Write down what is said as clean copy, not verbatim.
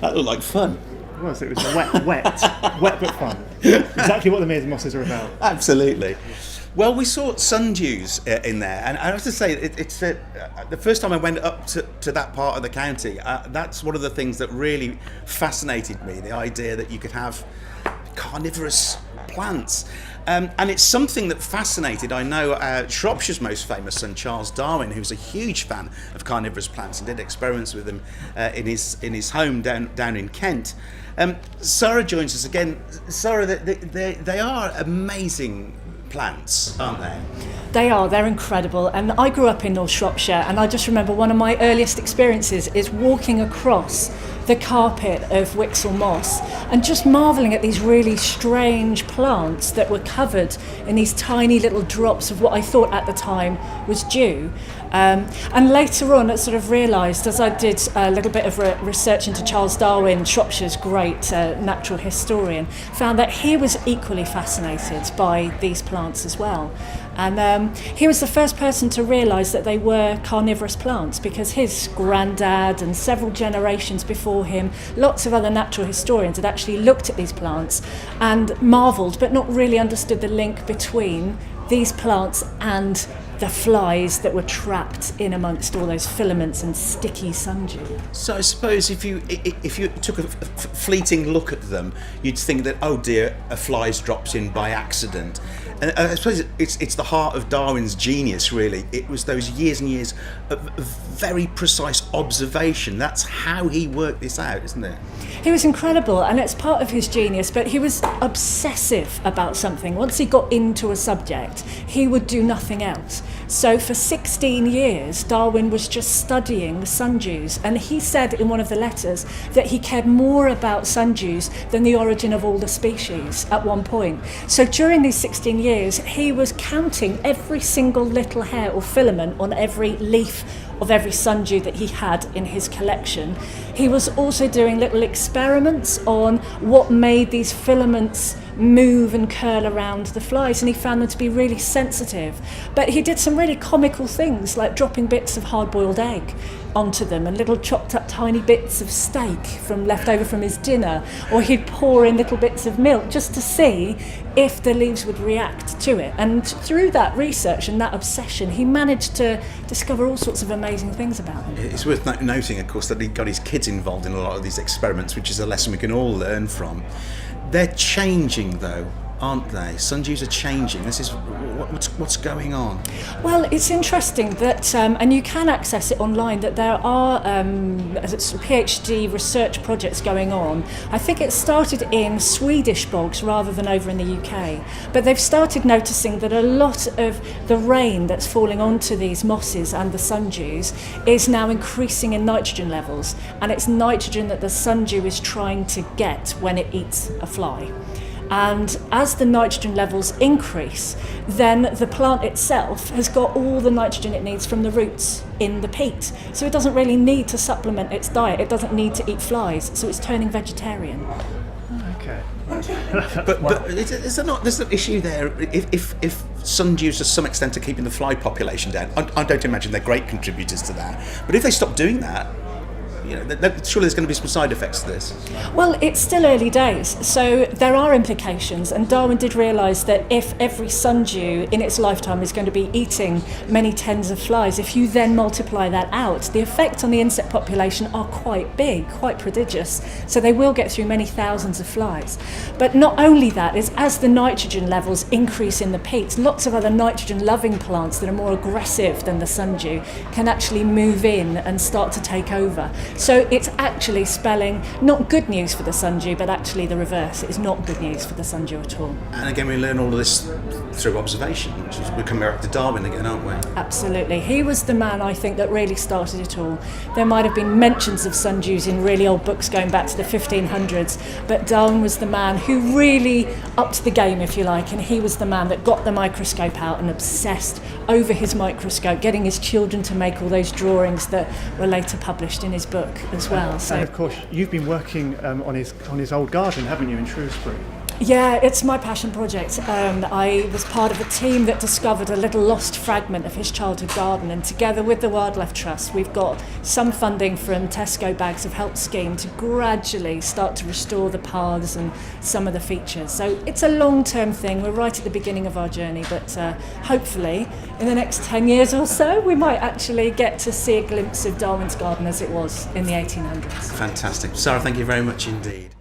That looked like fun. It was wet but fun. Exactly what the Mears mosses are about. Absolutely. Well, we saw sundews in there, and I have to say, it's the first time I went up to that part of the county, that's one of the things that really fascinated me, the idea that you could have carnivorous plants. And it's something that fascinated, I know, Shropshire's most famous son, Charles Darwin, who was a huge fan of carnivorous plants and did experiments with them in his home down in Kent. Sara joins us again. Sara, they are amazing plants, aren't they? They are, they're incredible. And I grew up in North Shropshire, and I just remember one of my earliest experiences is walking across the carpet of Wixle moss and just marvelling at these really strange plants that were covered in these tiny little drops of what I thought at the time was dew. And later on I sort of realised, as I did a little bit of research into Charles Darwin, Shropshire's great natural historian, found that he was equally fascinated by these plants as well. And he was the first person to realise that they were carnivorous plants, because his granddad and several generations before him, lots of other natural historians had actually looked at these plants and marvelled but not really understood the link between these plants and the flies that were trapped in amongst all those filaments and sticky sundew. So I suppose if you took a fleeting look at them, you'd think that, oh dear, a fly's dropped in by accident. And I suppose it's the heart of Darwin's genius, really. It was those years and years of very precise observation. That's how he worked this out, isn't it? He was incredible, and it's part of his genius, but he was obsessive about something. Once he got into a subject, he would do nothing else. So for 16 years, Darwin was just studying sundews, and he said in one of the letters that he cared more about sundews than the origin of all the species at one point. So during these 16 years, he was counting every single little hair or filament on every leaf of every sundew that he had in his collection. He was also doing little experiments on what made these filaments move and curl around the flies, and he found them to be really sensitive. But he did some really comical things, like dropping bits of hard-boiled egg onto them and little chopped up tiny bits of steak left over from his dinner, or he'd pour in little bits of milk just to see if the leaves would react to it. And through that research and that obsession, he managed to discover all sorts of amazing things about them. It's worth noting, of course, that he got his kids involved in a lot of these experiments, which is a lesson we can all learn from. They're changing, though, aren't they? Sundews are changing. This is what's going on. Well, it's interesting that, and you can access it online, that there are PhD research projects going on. I think it started in Swedish bogs rather than over in the UK. But they've started noticing that a lot of the rain that's falling onto these mosses and the sundews is now increasing in nitrogen levels. And it's nitrogen that the sundew is trying to get when it eats a fly. And as the nitrogen levels increase, then the plant itself has got all the nitrogen it needs from the roots in the peat. So it doesn't really need to supplement its diet. It doesn't need to eat flies. So it's turning vegetarian. Okay. But is there not, there's an issue there, if sundews to some extent are keeping the fly population down, I don't imagine they're great contributors to that. But if they stop doing that, surely there's going to be some side effects to this. Well, it's still early days, so there are implications, and Darwin did realise that if every sundew in its lifetime is going to be eating many tens of flies, if you then multiply that out, the effects on the insect population are quite big, quite prodigious, so they will get through many thousands of flies. But not only that, is as the nitrogen levels increase in the peat, lots of other nitrogen-loving plants that are more aggressive than the sundew can actually move in and start to take over. So it's actually spelling not good news for the sundew, but actually the reverse. It is not good news for the sundew at all. And again, we learn all of this through observation, which is, we're coming back to Darwin again, aren't we? Absolutely. He was the man, I think, that really started it all. There might have been mentions of sundews in really old books going back to the 1500s, but Darwin was the man who really upped the game, if you like, and he was the man that got the microscope out and obsessed over his microscope, getting his children to make all those drawings that were later published in his book as well. And of course, you've been working on his old garden, haven't you, in Shrewsbury? Yeah, it's my passion project. I was part of a team that discovered a little lost fragment of his childhood garden, and together with the Wildlife Trust, we've got some funding from Tesco Bags of Help scheme to gradually start to restore the paths and some of the features. So it's a long-term thing. We're right at the beginning of our journey, but hopefully in the next 10 years or so, we might actually get to see a glimpse of Darwin's garden as it was in the 1800s. Fantastic. Sarah, thank you very much indeed.